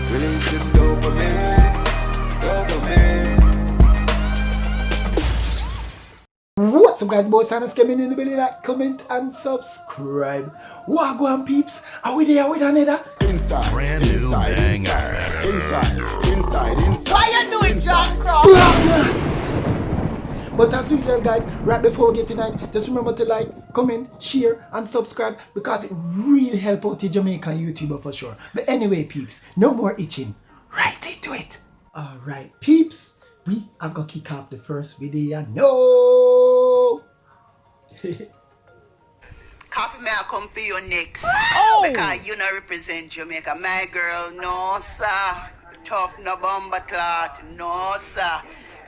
Releasing dopamine, dopamine. What's up guys, boys and coming in the belly, like, comment and subscribe. Wagwan peeps, are we there with another? Inside, Brand new inside, banger. inside. Why you doing, John Cross? But as usual guys, right before we get tonight, just remember to like, comment, share and subscribe because it really helps out the Jamaican YouTuber for sure. But anyway peeps, no more itching, right into it. Alright peeps, we are gonna kick off the first video. No! Koffee, may I come for you next? Oh. Because you not represent Jamaica. My girl, no sir. Tough no bomber clot, no sir.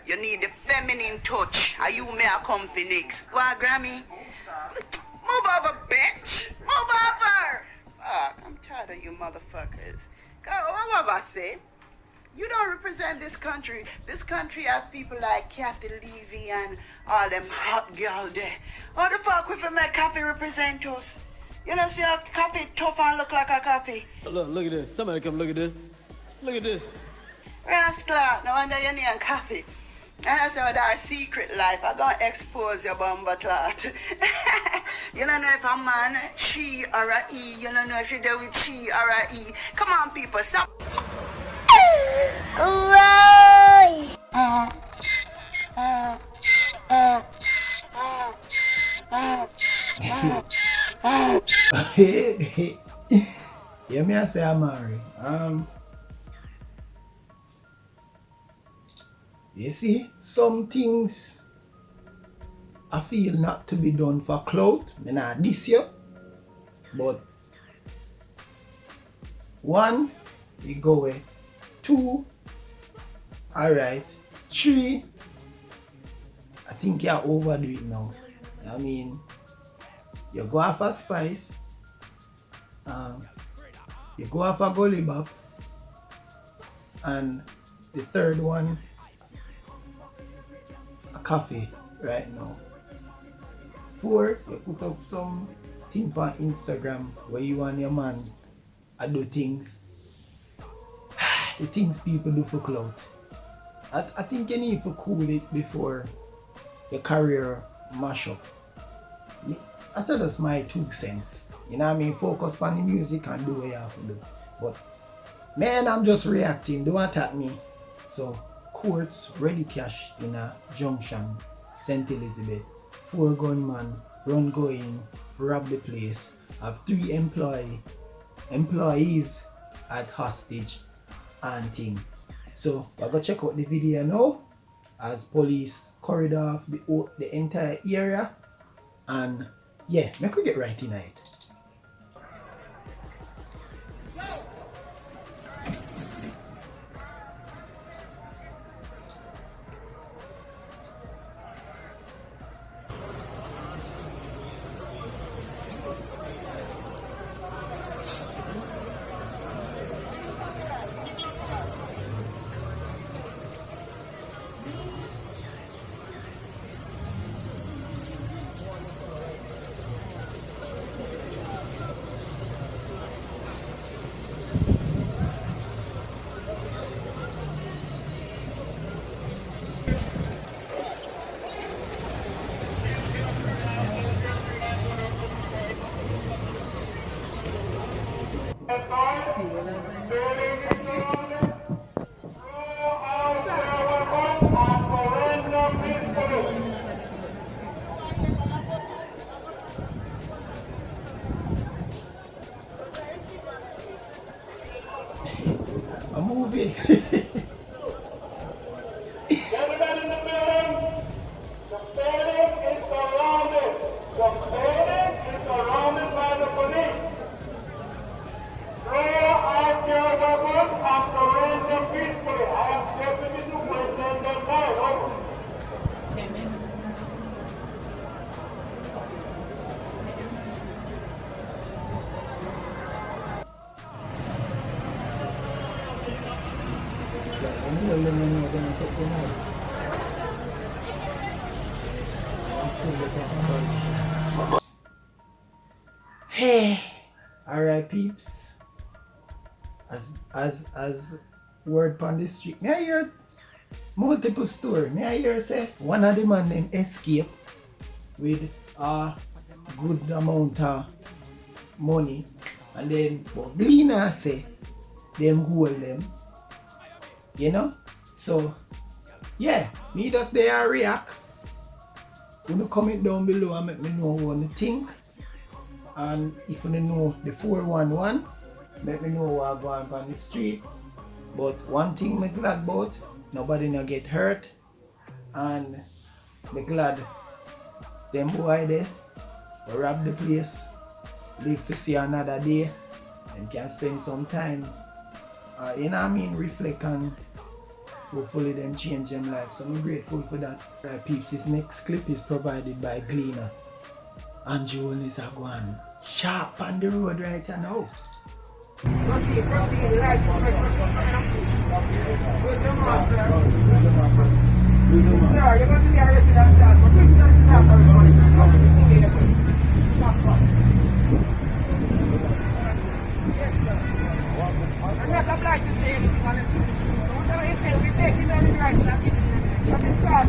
You need the feminine touch. Are you may I come for next? Why, Grammy? Move over, bitch. Move over. Fuck, I'm tired of you motherfuckers. Go, what I say? You don't represent this country. This country have people like Kathy Levy and all them hot girl there. How the fuck we for make Koffee represent us? You know, see how Koffee tough and look like a coffee? Look at this. Somebody come look at this. Look at this. Rascal, no wonder you need Koffee. And I say with our secret life, I'm gonna expose your bumper clot. You don't know if a man, she or a E. You don't know if she do with she or a E. Come on, people, stop. Yeah, me I say Amari. You see, some things I feel not to be done for clout. Me not this year. But one, you go away. Two, alright. Three, I think you're overdo it now. I mean, you go off a spice, you go off a gully bop, and the third one, a coffee right now. Four, you put up some thing on Instagram where you and your man do things. The things people do for clout. I think you need to cool it before your career mash up. I thought that's my 2 cents. You know what I mean? Focus on the music and do what you have to do. But man, I'm just reacting. Don't attack me. So courts ready cash in a junction, St. Elizabeth. 4 gunmen run going, rob the place. Have 3 employees at hostage and thing. So I go check out the video now as police corridor off the entire area, and yeah, I could get right in it. A movie. Everybody in the building, the stadium is surrounded. The stadium is surrounded by the police. Throw out your weapons and surrender peacefully. I am Deputy Superintendent Gyal. Hey, Alright peeps. As word on the street. Me I hear multiple story. Me I hear say one of the man them escape with a good amount of money, and then but Gleaner say them hold them. You know? So yeah, me just there react. You know, comment down below and make me know what you think. And if you know the 411, let me know what going on the street. But one thing I'm glad about, nobody no get hurt. And I'm glad them boy there rob the place, live to see another day, and can spend some time, you know what I mean, reflect and hopefully them change them life. So I'm grateful for that. Right peeps, this next clip is provided by Gleaner. And Joel is a going sharp on the road right now. Sir, you're going to be arrested and charged for $50,000 Yes, sir. I'm not obliged to say anything, honestly. Whatever you say, we take it on the right and give it from the start.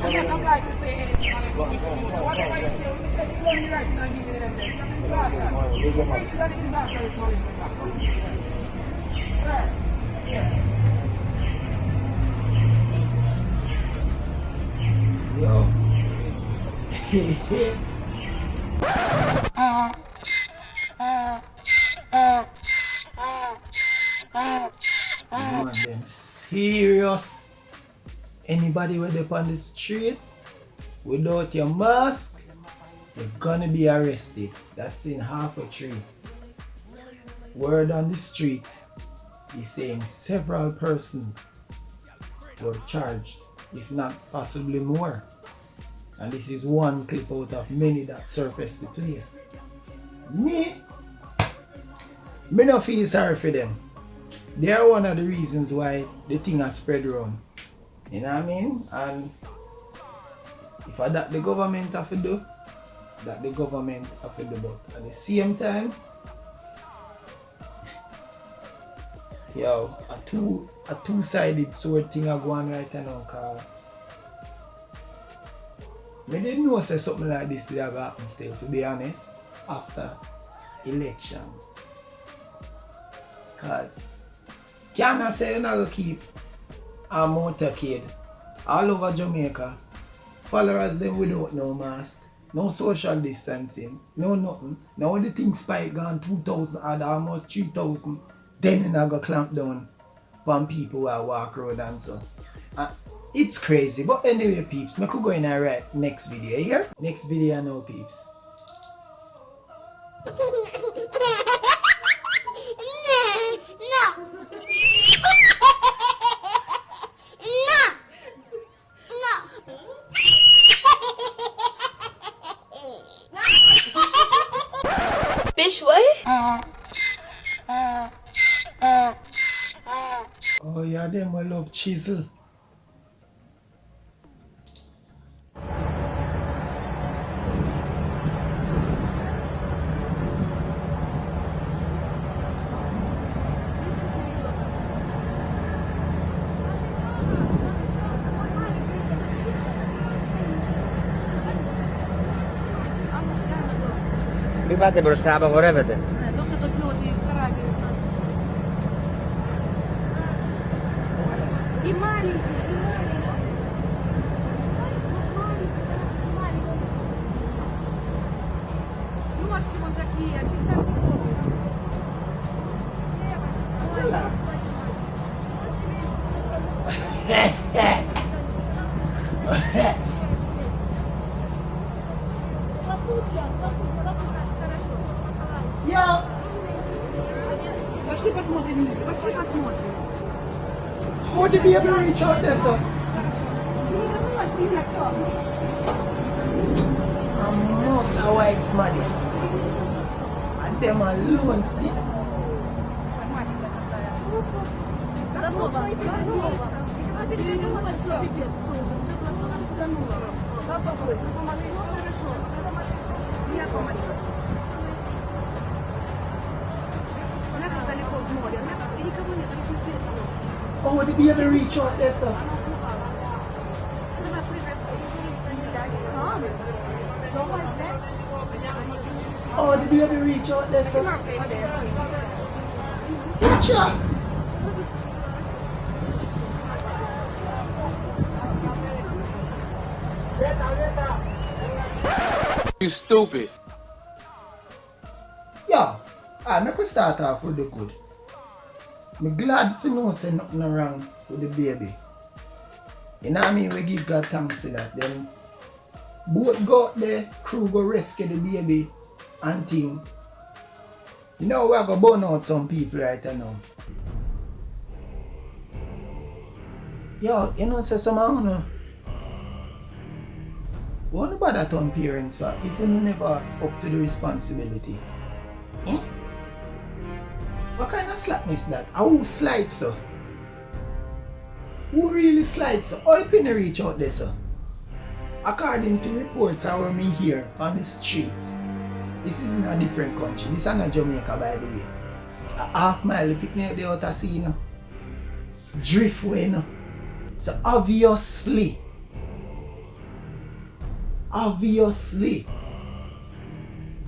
I'm not obliged to say anything, honestly. Whatever you say, we take it on the right and give it from the start. We take it on the disaster response. Sir, yeah. Yo. Man, them serious. Anybody with up on the street without your mask, you're gonna be arrested. That's in half a tree. Word on the street is saying several persons were charged, if not possibly more. And this is one clip out of many that surfaced the place. Me no feel sorry for them. They are one of the reasons why the thing has spread around. You know what I mean? And if that the government have to do, that the government have to do. But at the same time, yo, a two-sided sword thing are going right now, cause I didn't know say something like this did happen still, to be honest, after election. Cause can't say you're not gonna keep a motorcade all over Jamaica, followers them without no mask, no social distancing, no nothing. Now the thing spike gone 2,000 or almost 3,000, then you not gonna clamp down on people who walk around and so. It's crazy, but anyway peeps, I could go in and write next video here. Next video now peeps. Bitch, what? Oh yeah, them will love chisel. Private borsába, ha revede. Amari. Nu acho que monta aqui, aqui está Yeah. Пошли посмотрим, пошли посмотрим. How did be able to reach out there, sir? like smaddy. And them alone still. Oh, the baby reach out there, sir. Oh, the baby reach out there, sir. Gotcha. You stupid. Yeah, I make we start off with the good. Me glad to know say nothing wrong with the baby. You know what I mean? We give God thanks to that. Then both go out there, crew go rescue the baby and thing. You know we are gonna burn out some people right now. Yo, you know say some of you what about that on parents for if you never up to the responsibility? Eh? What kind of slackness that? Who slides so? Who really slides so? All penny reach out there sir. According to reports I were me here on the streets. This is in a different country. This is not Jamaica by the way. A half mile pick me out there out of sea you know. Driftway you know. So obviously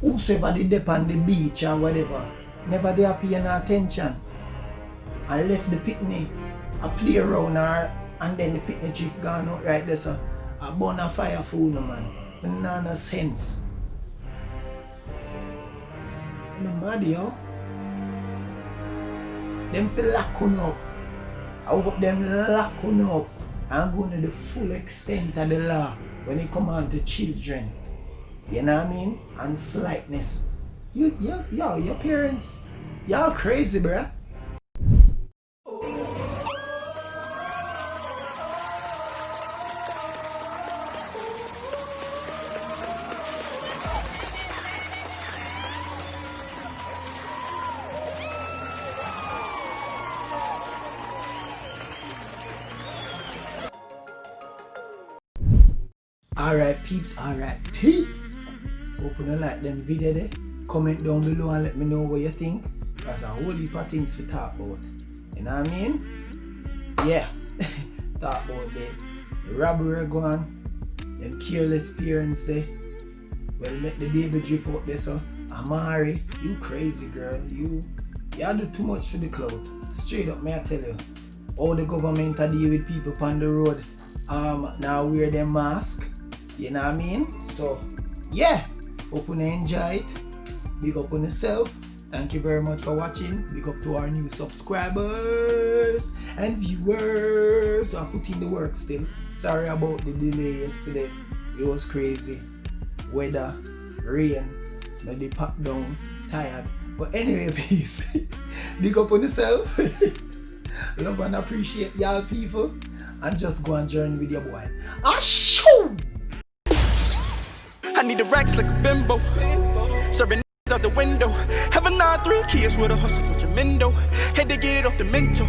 whosoever they dip on the beach or whatever never they are paying no attention and left the picnic a play around her and then the picnic drift gone out right there so a burn a fire food no man. No sense. I'm mad yo. Them feel lock on up. I hope them lock on up and go to the full extent of the law when it come on to children. You know what I mean? And slightness. Your parents, y'all crazy, bruh. Alright peeps. Hope you like them video there. Comment down below and let me know what you think. There's a whole heap of things to talk about. You know what I mean? Yeah. Talk about the robbery going, them careless parents there. Well make the baby drift out there so. Amari, you crazy girl. You do too much for the cloud. Straight up may I tell you. All the government are deal with people on the road. Now wear them mask. You know what I mean? So yeah. Hope you enjoy it. Big up on yourself. Thank you very much for watching. Big up to our new subscribers and viewers. I put in the work still. Sorry about the delay yesterday. It was crazy. Weather, rain, the pop down, tired. But anyway, peace. Big up on yourself. Love and appreciate y'all people. And just go and join with your boy. Shoo! I need the racks like a bimbo. Serving out the window. Have a 9-3 kids with a hustle with your mendo. Had to get it off the mental.